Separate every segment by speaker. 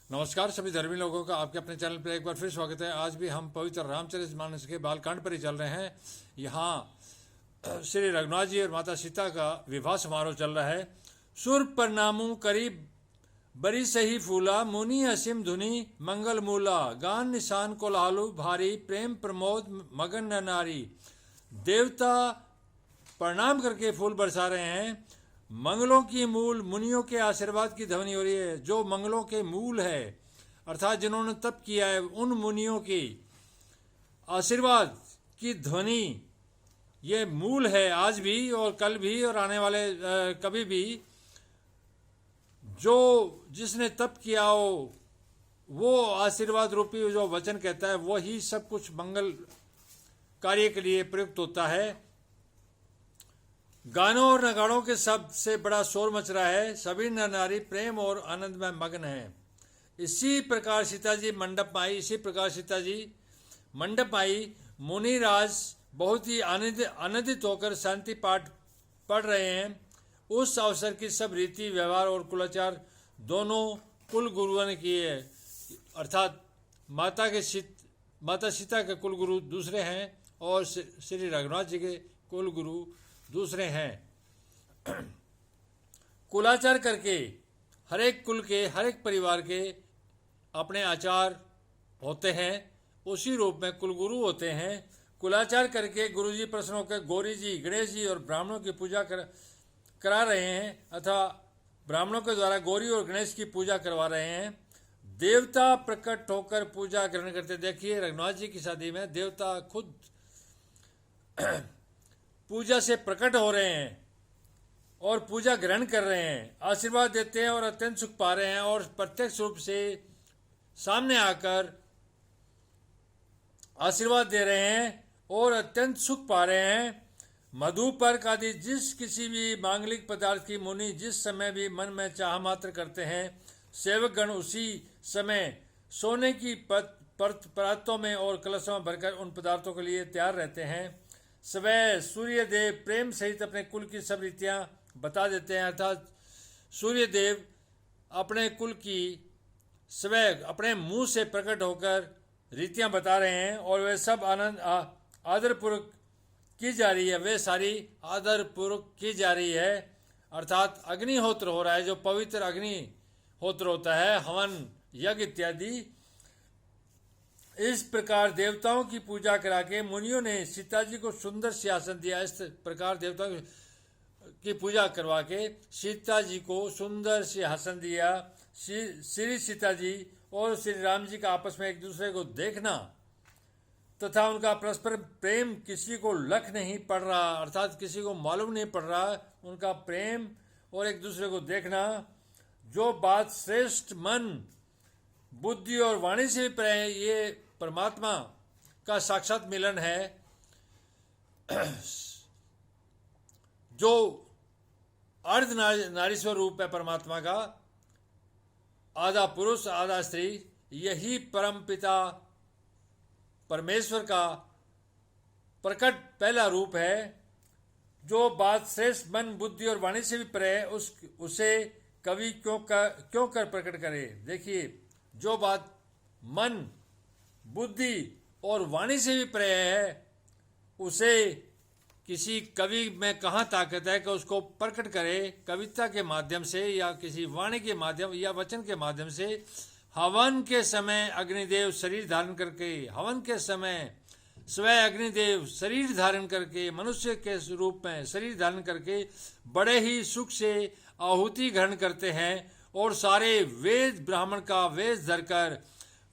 Speaker 1: नमस्कार सभी धर्मी लोगों का आपके अपने चैनल पर एक बार फिर स्वागत है। आज भी हम पवित्र रामचरितमानस के बालकांड पर ही चल रहे हैं। यहाँ श्री रघुनाथ जी और माता सीता का विवाह समारोह चल रहा है। सुर परिणामु करीब बरी सही फूला, मुनि असीम धुनी मंगल मूला, गान निशान कोलाहलु भारी, प्रेम प्रमोद मगन न नारी। देवता प्रणाम करके फूल बरसा रहे हैं। मंगलों की मूल मुनियों के आशीर्वाद की ध्वनि हो रही है। जो मंगलों के मूल है अर्थात जिन्होंने तप किया है, उन मुनियों की आशीर्वाद की ध्वनि ये मूल है। आज भी और कल भी और आने वाले कभी भी जो जिसने तप किया हो वो आशीर्वाद रूपी जो वचन कहता है वही सब कुछ मंगल कार्य के लिए प्रयुक्त होता है। गानों और नगाड़ों के शब्द से बड़ा शोर मच रहा है। सभी नर नारी प्रेम और आनंद में मग्न हैं। इसी प्रकार सीता जी मंडप में आई। इसी प्रकार सीता जी मंडप आई। मुनिराज बहुत ही आनंदित होकर शांति पाठ पढ़ रहे हैं। उस अवसर की सब रीति व्यवहार और कुलाचार दोनों कुल गुरुओं ने किए हैं। अर्थात माता सीता के कुल गुरु दूसरे हैं और श्री रघुनाथ जी के कुल गुरु दूसरे हैं। कुलाचार करके हर एक कुल के हर एक परिवार के अपने आचार होते हैं। उसी रूप में कुलगुरु होते हैं। कुलाचार करके गुरुजी प्रसन्न होकर गौरी जी गणेश जी और ब्राह्मणों की पूजा करा रहे हैं अथवा ब्राह्मणों के द्वारा गौरी और गणेश की पूजा करवा रहे हैं। देवता प्रकट होकर पूजा ग्रहण करते। देखिए रघुनाथ जी की शादी में देवता खुद पूजा से प्रकट हो रहे हैं और पूजा ग्रहण कर रहे हैं, आशीर्वाद देते हैं और अत्यंत सुख पा रहे हैं और प्रत्यक्ष रूप से सामने आकर आशीर्वाद दे रहे हैं और अत्यंत सुख पा रहे हैं। मधुपर्क आदि जिस किसी भी मांगलिक पदार्थ की मुनि जिस समय भी मन में चाह मात्र करते हैं, सेवकगण उसी समय सोने की परातों में और कलशों में भरकर उन पदार्थों के लिए तैयार रहते हैं। स्वयं सूर्यदेव प्रेम सहित अपने कुल की सब रीतियां बता देते हैं। अर्थात सूर्यदेव अपने कुल की स्वयं अपने मुंह से प्रकट होकर रीतियां बता रहे हैं और वे सब आनंद आदरपूर्वक की जा रही है। वे सारी आदरपूर्वक की जा रही है। अर्थात अग्निहोत्र हो रहा है, जो पवित्र अग्निहोत्र होता है, हवन यज्ञ इत्यादि। इस प्रकार देवताओं की पूजा करा के मुनियों ने सीता जी को सुंदर सिंहासन दिया। इस प्रकार देवताओं की पूजा करवा के सीता जी को सुंदर सिंहासन दिया। श्री सीता जी और श्री राम जी का आपस में एक दूसरे को देखना तथा उनका परस्पर प्रेम किसी को लख नहीं पड़ रहा, अर्थात किसी को मालूम नहीं पड़ रहा उनका प्रेम और एक दूसरे को देखना। जो बात श्रेष्ठ मन बुद्धि और वाणी से भी परे है, ये परमात्मा का साक्षात मिलन है। जो अर्ध नारीश्वर रूप है परमात्मा का, आधा पुरुष आधा स्त्री, यही परम पिता परमेश्वर का प्रकट पहला रूप है। जो बात श्रेष्ठ मन बुद्धि और वाणी से भी परे है उसे कवि क्यों कर प्रकट करे। देखिए, जो बात मन बुद्धि और वाणी से भी परे है उसे किसी कवि में कहाँ ताकत है कि उसको प्रकट करे कविता के माध्यम से या किसी वाणी के माध्यम या वचन के माध्यम से। हवन के समय अग्निदेव शरीर धारण करके, हवन के समय स्वयं अग्निदेव शरीर धारण करके, मनुष्य के रूप में शरीर धारण करके बड़े ही सुख से आहुति ग्रहण करते हैं और सारे वेद ब्राह्मण का वेश धरकर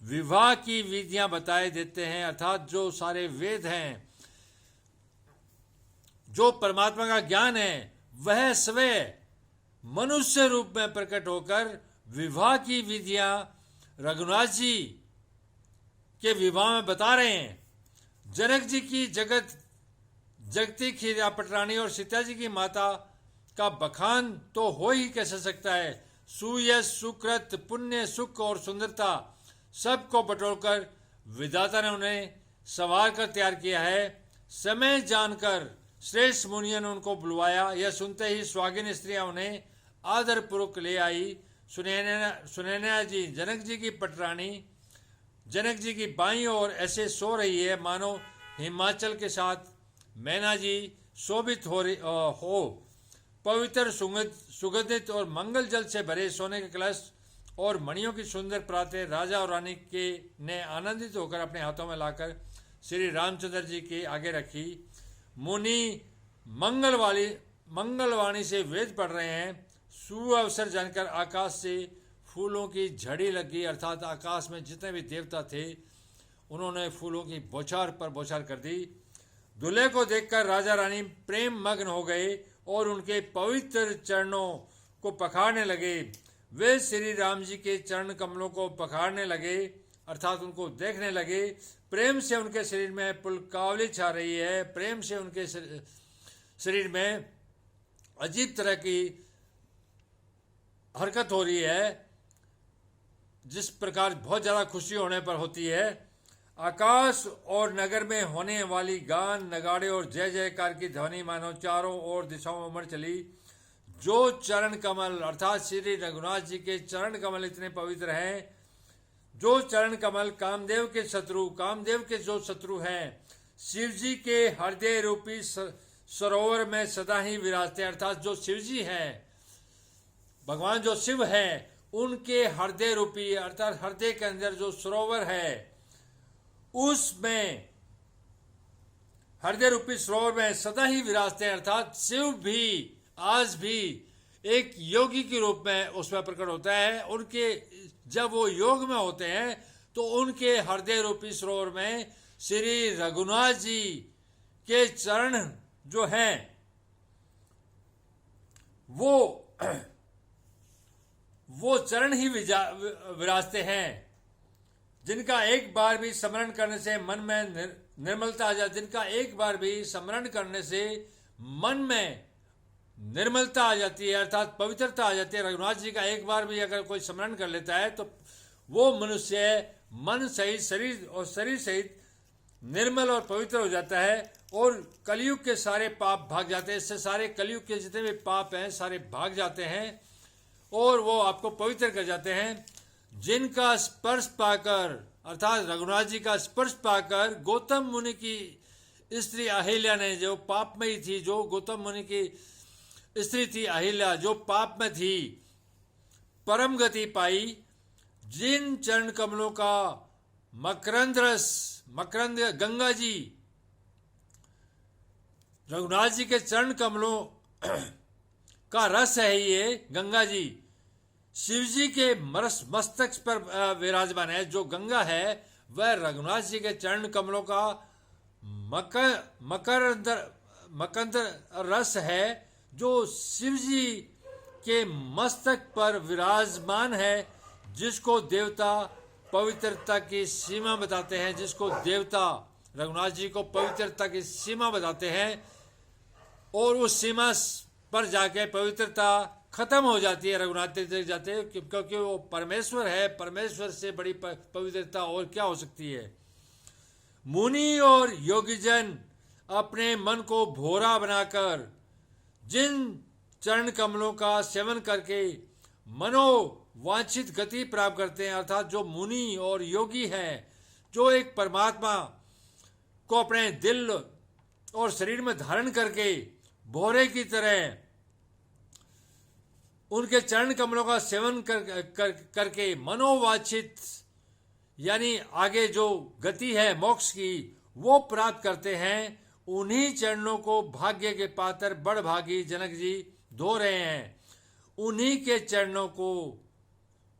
Speaker 1: विवाह की विधियां बताए देते हैं। अर्थात जो सारे वेद हैं, जो परमात्मा का ज्ञान है, वह स्वयं मनुष्य रूप में प्रकट होकर विवाह की विधियां रघुनाथ जी के विवाह में बता रहे हैं। जनक जी की जगती खीरा पटरानी और सीता जी की माता का बखान तो हो ही कैसे सकता है। सुयश सुकृत पुण्य सुख और सुंदरता सबको बटोरकर विधाता ने उन्हें संवार कर तैयार किया है। समय जानकर श्रेष्ठ मुनियों ने उनको बुलवाया। यह सुनते ही स्वागिन स्त्रियां उन्हें आदरपूर्वक ले आई। सुनैना जी जनक जी की पटरानी जनक जी की बाईं ओर ऐसे सो रही है मानो हिमाचल के साथ मैना जी शोभित हो पवित्र सुगंधित और मंगल जल से भरे सोने के कलश और मणियों की सुंदर प्रातें राजा और रानी के ने आनंदित होकर अपने हाथों में लाकर श्री रामचंद्र जी के आगे रखी। मुनि मंगलवाणी से वेद पढ़ रहे हैं। शुभ अवसर जानकर आकाश से फूलों की झड़ी लगी, अर्थात आकाश में जितने भी देवता थे उन्होंने फूलों की बौछार पर बौछार कर दी। दूल्हे को देखकर राजा रानी प्रेम मग्न हो गए और उनके पवित्र चरणों को पखारने लगे। वे श्री राम जी के चरण कमलों को पखारने लगे, अर्थात उनको देखने लगे। प्रेम से उनके शरीर में पुलकावली छा रही है। प्रेम से उनके शरीर में अजीब तरह की हरकत हो रही है, जिस प्रकार बहुत ज़्यादा खुशी होने पर होती है। आकाश और नगर में होने वाली गान, नगाड़े और जय जयकार की ध्वनि मानो चारों ओर दिशाओं में उमड़ चली। जो चरण कमल अर्थात श्री रघुनाथ जी के चरण कमल इतने पवित्र हैं, जो चरण कमल कामदेव के जो शत्रु हैं, शिव जी के हृदय रूपी सरोवर में सदा ही विराजते, अर्थात जो शिव जी हैं, भगवान जो शिव हैं, उनके हृदय रूपी अर्थात हृदय के अंदर जो सरोवर है, उसमें हृदय रूपी सरोवर में सदा ही विराजते हैं। अर्थात शिव भी आज भी एक योगी के रूप में उसमें प्रकट होता है। उनके जब वो योग में होते हैं तो उनके हृदय रूपी सरोवर में श्री रघुनाथ जी के चरण जो हैं वो चरण ही विराजते हैं, जिनका एक बार भी स्मरण करने से मन में निर्मलता आ जाती, जिनका एक बार भी स्मरण करने से मन में निर्मलता आ जाती है, अर्थात पवित्रता आ जाती है। रघुनाथ जी का एक बार भी अगर कोई स्मरण कर लेता है तो वो मनुष्य मन सहित शरीर सहित निर्मल और पवित्र हो जाता है और कलयुग के सारे पाप भाग जाते हैं। इससे सारे कलयुग के जितने भी पाप हैं सारे भाग जाते हैं और वो आपको पवित्र कर जाते हैं। जिनका स्पर्श पाकर अर्थात रघुनाथ जी का स्पर्श पाकर गौतम मुनि की स्त्री अहिल्या ने, जो पाप में ही थी, जो गौतम मुनि की स्त्री थी अहिल्या, जो पाप में थी, परम गति पाई। जिन चरण कमलों का मकरंद गंगा जी, रघुनाथ जी के चरण कमलों का रस है ये गंगा जी, शिव जी के मस्तक पर विराजमान है। जो गंगा है वह रघुनाथ जी के चरण कमलों का मकरंद रस है, जो शिव जी के मस्तक पर विराजमान है, जिसको देवता पवित्रता की सीमा बताते हैं, जिसको देवता रघुनाथ जी को पवित्रता की सीमा बताते हैं। और उस सीमा पर जाके पवित्रता खत्म हो जाती है रघुनाथ जी जाते हैं, क्योंकि वो परमेश्वर है। परमेश्वर से बड़ी पवित्रता और क्या हो सकती है। मुनि और योगीजन अपने मन को भोरा बनाकर जिन चरण कमलों का सेवन करके मनोवांछित गति प्राप्त करते हैं, अर्थात जो मुनि और योगी हैं, जो एक परमात्मा को अपने दिल और शरीर में धारण करके भोरे की तरह उनके चरण कमलों का सेवन करके मनोवांछित यानी आगे जो गति है मोक्ष की वो प्राप्त करते हैं। उन्हीं चरणों को भाग्य के पात्र बड़भागी जनक जी धो रहे हैं। उन्हीं के चरणों को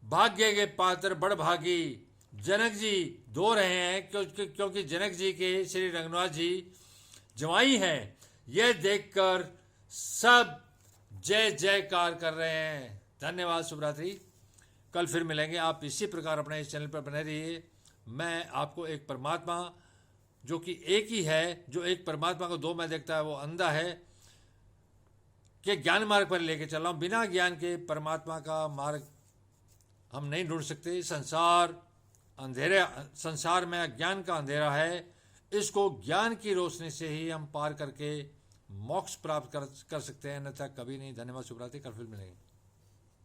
Speaker 1: भाग्य के पात्र बड़भागी जनक जी धो रहे हैं, क्योंकि जनक जी के श्री रघुनाथ जी जवाई हैं। यह देखकर सब जय जयकार कर रहे हैं। धन्यवाद। शुभरात्रि। कल फिर मिलेंगे। आप इसी प्रकार अपने इस चैनल पर बने रहिए। मैं आपको एक परमात्मा जो कि एक ही है, जो एक परमात्मा को दो में देखता है वो अंधा है, के ज्ञान मार्ग पर लेके चल रहा हूँ। बिना ज्ञान के परमात्मा का मार्ग हम नहीं ढूंढ सकते। संसार में अज्ञान का अंधेरा है, इसको ज्ञान की रोशनी से ही हम पार करके मोक्ष प्राप्त कर सकते हैं, अन्यथा कभी नहीं। धन्यवाद। शुभरात्रि। कल फिर मिलेंगे।